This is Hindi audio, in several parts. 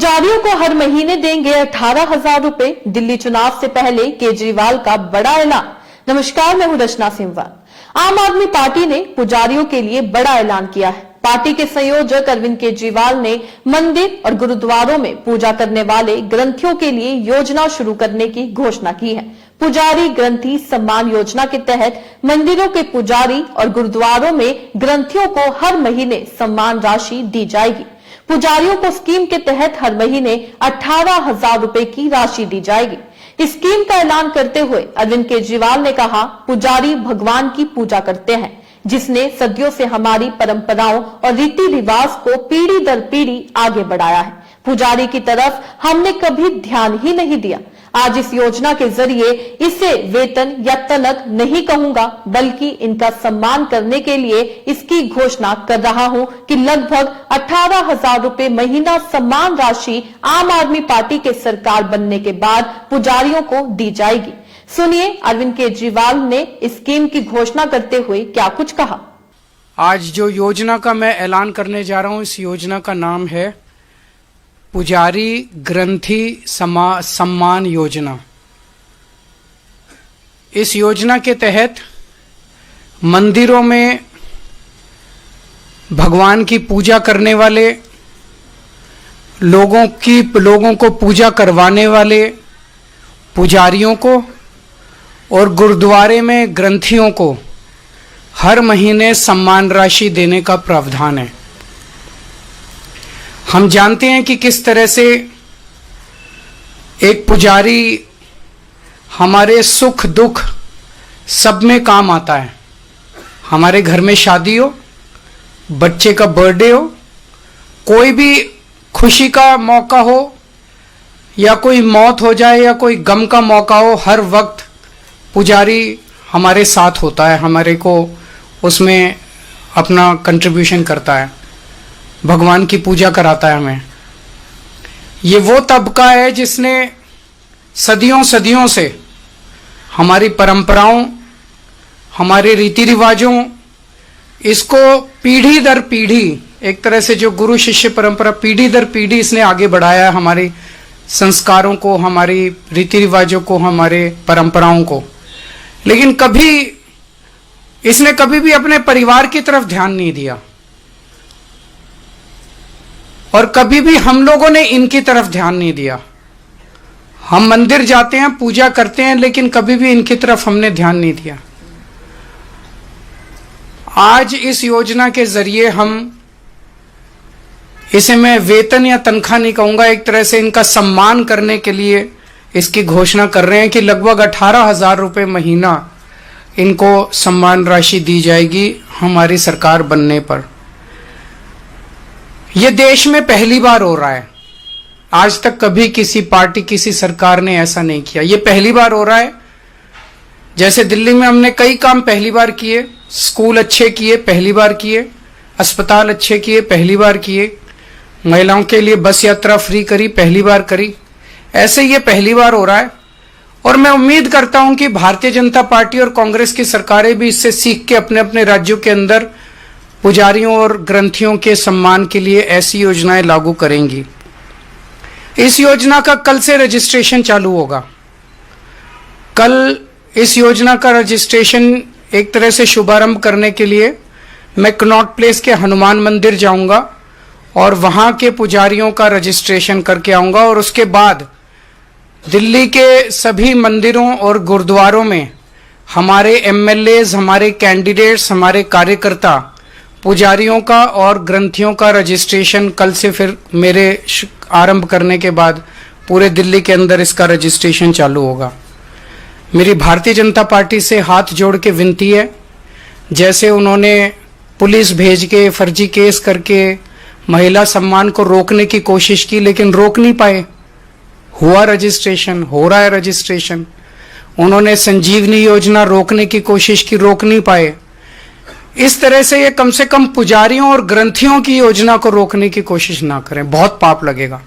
पुजारियों को हर महीने देंगे 18,000 रुपए। दिल्ली चुनाव से पहले केजरीवाल का बड़ा ऐलान। नमस्कार, मैं हूं रचना सिंहवाल। आम आदमी पार्टी ने पुजारियों के लिए बड़ा ऐलान किया है। पार्टी के संयोजक अरविंद केजरीवाल ने मंदिर और गुरुद्वारों में पूजा करने वाले ग्रंथियों के लिए योजना शुरू करने की घोषणा की है। पुजारी ग्रंथी सम्मान योजना के तहत मंदिरों के पुजारी और गुरुद्वारों में ग्रंथियों को हर महीने सम्मान राशि दी जाएगी। पुजारियों को स्कीम के तहत हर महीने 18,000 रुपए की राशि दी जाएगी। इस स्कीम का ऐलान करते हुए अरविंद केजरीवाल ने कहा, पुजारी भगवान की पूजा करते हैं, जिसने सदियों से हमारी परंपराओं और रीति रिवाज को पीढ़ी दर पीढ़ी आगे बढ़ाया है। पुजारी की तरफ हमने कभी ध्यान ही नहीं दिया। आज इस योजना के जरिए इसे वेतन या तनख नहीं कहूंगा, बल्कि इनका सम्मान करने के लिए इसकी घोषणा कर रहा हूं कि लगभग 18,000 रुपए महीना सम्मान राशि आम आदमी पार्टी के सरकार बनने के बाद पुजारियों को दी जाएगी। सुनिए अरविंद केजरीवाल ने इस स्कीम की घोषणा करते हुए क्या कुछ कहा। आज जो योजना का मैं ऐलान करने जा रहा हूं, इस योजना का नाम है पुजारी ग्रंथी सम्मान योजना। इस योजना के तहत मंदिरों में भगवान की पूजा करने वाले लोगों को पूजा करवाने वाले पुजारियों को और गुरुद्वारे में ग्रंथियों को हर महीने सम्मान राशि देने का प्रावधान है। हम जानते हैं कि किस तरह से एक पुजारी हमारे सुख दुख सब में काम आता है। हमारे घर में शादी हो, बच्चे का बर्थडे हो, कोई भी खुशी का मौका हो या कोई मौत हो जाए या कोई गम का मौका हो, हर वक्त पुजारी हमारे साथ होता है, हमारे को उसमें अपना कंट्रीब्यूशन करता है, भगवान की पूजा कराता है हमें। ये वो तबका है जिसने सदियों से हमारी परंपराओं, हमारे रीति रिवाजों, इसको पीढ़ी दर पीढ़ी, एक तरह से जो गुरु शिष्य परंपरा पीढ़ी दर पीढ़ी इसने आगे बढ़ाया है, हमारी संस्कारों को, हमारी रीति रिवाजों को, हमारे परंपराओं को। लेकिन इसने कभी भी अपने परिवार की तरफ ध्यान नहीं दिया और कभी भी हम लोगों ने इनकी तरफ ध्यान नहीं दिया। हम मंदिर जाते हैं, पूजा करते हैं, लेकिन कभी भी इनकी तरफ हमने ध्यान नहीं दिया। आज इस योजना के जरिए इसे मैं वेतन या तनख्वाह नहीं कहूंगा, एक तरह से इनका सम्मान करने के लिए इसकी घोषणा कर रहे हैं कि लगभग 18,000 रुपए महीना इनको सम्मान राशि दी जाएगी हमारी सरकार बनने पर। यह देश में पहली बार हो रहा है। आज तक कभी किसी पार्टी, किसी सरकार ने ऐसा नहीं किया। यह पहली बार हो रहा है। जैसे दिल्ली में हमने कई काम पहली बार किए, स्कूल अच्छे किए, पहली बार किए, अस्पताल अच्छे किए, पहली बार किए, महिलाओं के लिए बस यात्रा फ्री करी, पहली बार करी। ऐसे ये पहली बार हो रहा है और मैं उम्मीद करता हूं कि भारतीय जनता पार्टी और कांग्रेस की सरकारें भी इससे सीख के अपने अपने राज्यों के अंदर पुजारियों और ग्रंथियों के सम्मान के लिए ऐसी योजनाएं लागू करेंगी। इस योजना का कल से रजिस्ट्रेशन चालू होगा। कल इस योजना का रजिस्ट्रेशन एक तरह से शुभारंभ करने के लिए मैं कनॉट प्लेस के हनुमान मंदिर जाऊंगा और वहां के पुजारियों का रजिस्ट्रेशन करके आऊंगा और उसके बाद दिल्ली के सभी मंदिरों और गुरुद्वारों में हमारे एमएलएज, हमारे कैंडिडेट्स, हमारे कार्यकर्ता पुजारियों का और ग्रंथियों का रजिस्ट्रेशन कल से फिर मेरे आरंभ करने के बाद पूरे दिल्ली के अंदर इसका रजिस्ट्रेशन चालू होगा। मेरी भारतीय जनता पार्टी से हाथ जोड़ के विनती है, जैसे उन्होंने पुलिस भेज के फर्जी केस करके महिला सम्मान को रोकने की कोशिश की, लेकिन रोक नहीं पाए। हुआ रजिस्ट्रेशन, हो रहा है रजिस्ट्रेशन। उन्होंने संजीवनी योजना रोकने की कोशिश की, रोक नहीं पाए। इस तरह से ये कम से कम पुजारियों और ग्रंथियों की योजना को रोकने की कोशिश ना करें, बहुत पाप लगेगा।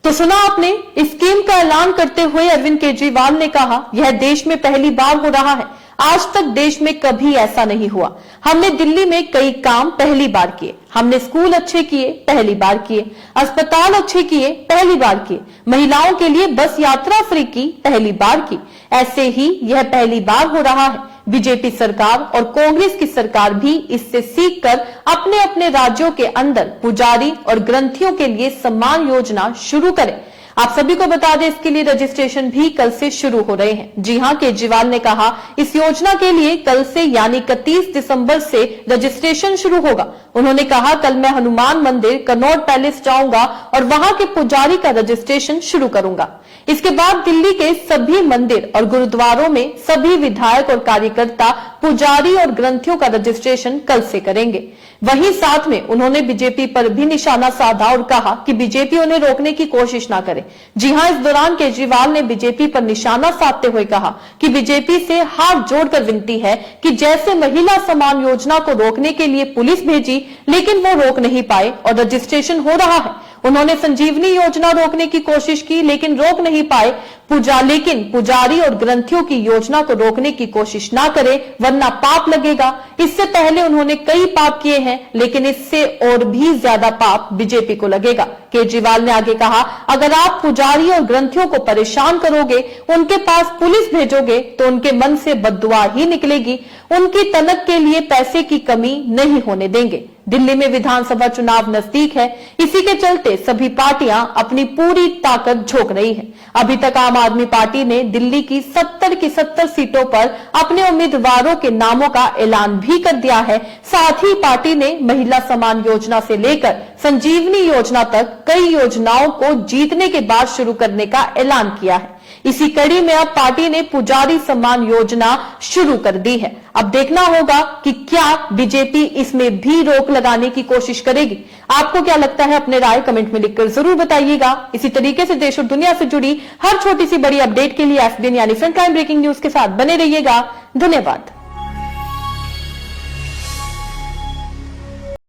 तो सुना आपने, इस स्कीम का ऐलान करते हुए अरविंद केजरीवाल ने कहा, यह देश में पहली बार हो रहा है। आज तक देश में कभी ऐसा नहीं हुआ। हमने दिल्ली में कई काम पहली बार किए। हमने स्कूल अच्छे किए, पहली बार किए, अस्पताल अच्छे किए, पहली बार किए, महिलाओं के लिए बस यात्रा फ्री की, पहली बार की। ऐसे ही यह पहली बार हो रहा है। बीजेपी सरकार और कांग्रेस की सरकार भी इससे सीखकर अपने अपने राज्यों के अंदर पुजारी और ग्रंथियों के लिए सम्मान योजना शुरू करें। आप सभी को बता दें, इसके लिए रजिस्ट्रेशन भी कल से शुरू हो रहे हैं। जी हां, केजरीवाल ने कहा इस योजना के लिए कल से यानी 31 दिसंबर से रजिस्ट्रेशन शुरू होगा। उन्होंने कहा, कल मैं हनुमान मंदिर, कनॉट पैलेस जाऊंगा और वहां के पुजारी का रजिस्ट्रेशन शुरू करूंगा। इसके बाद दिल्ली के सभी मंदिर और गुरुद्वारों में सभी विधायक और कार्यकर्ता पुजारी और ग्रंथियों का रजिस्ट्रेशन कल से करेंगे। वहीं साथ में उन्होंने बीजेपी पर भी निशाना साधा और कहा कि बीजेपी उन्हें रोकने की कोशिश ना करे। जी हां, इस दौरान केजरीवाल ने बीजेपी पर निशाना साधते हुए कहा कि बीजेपी से हाथ जोड़कर विनती है कि जैसे महिला सम्मान योजना को रोकने के लिए पुलिस भेजी, लेकिन वो रोक नहीं पाए और रजिस्ट्रेशन हो रहा है। उन्होंने संजीवनी योजना रोकने की कोशिश की, लेकिन रोक नहीं पाए। लेकिन पुजारी और ग्रंथियों की योजना को रोकने की कोशिश ना करें, वरना पाप लगेगा। इससे पहले उन्होंने कई पाप किए हैं, लेकिन इससे और भी ज्यादा पाप बीजेपी को लगेगा। केजरीवाल ने आगे कहा, अगर आप पुजारी और ग्रंथियों को परेशान करोगे, उनके पास पुलिस भेजोगे, तो उनके मन से बद्दुआ ही निकलेगी। उनकी तनक के लिए पैसे की कमी नहीं होने देंगे। दिल्ली में विधानसभा चुनाव नजदीक है, इसी के चलते सभी पार्टियां अपनी पूरी ताकत झोंक रही है। अभी तक आम आदमी पार्टी ने दिल्ली की 70 की 70 सीटों पर अपने उम्मीदवारों के नामों का ऐलान भी कर दिया है। साथ ही पार्टी ने महिला सम्मान योजना से लेकर संजीवनी योजना तक कई योजनाओं को जीतने के बाद शुरू करने का ऐलान किया है। इसी कड़ी में अब पार्टी ने पुजारी सम्मान योजना शुरू कर दी है। अब देखना होगा कि क्या बीजेपी इसमें भी रोक लगाने की कोशिश करेगी। आपको क्या लगता है, अपने राय कमेंट में लिखकर जरूर बताइएगा। इसी तरीके से देश और दुनिया से जुड़ी हर छोटी सी बड़ी अपडेट के लिए FBN यानी फ्रंटलाइन ब्रेकिंग न्यूज के साथ बने रहिएगा। धन्यवाद।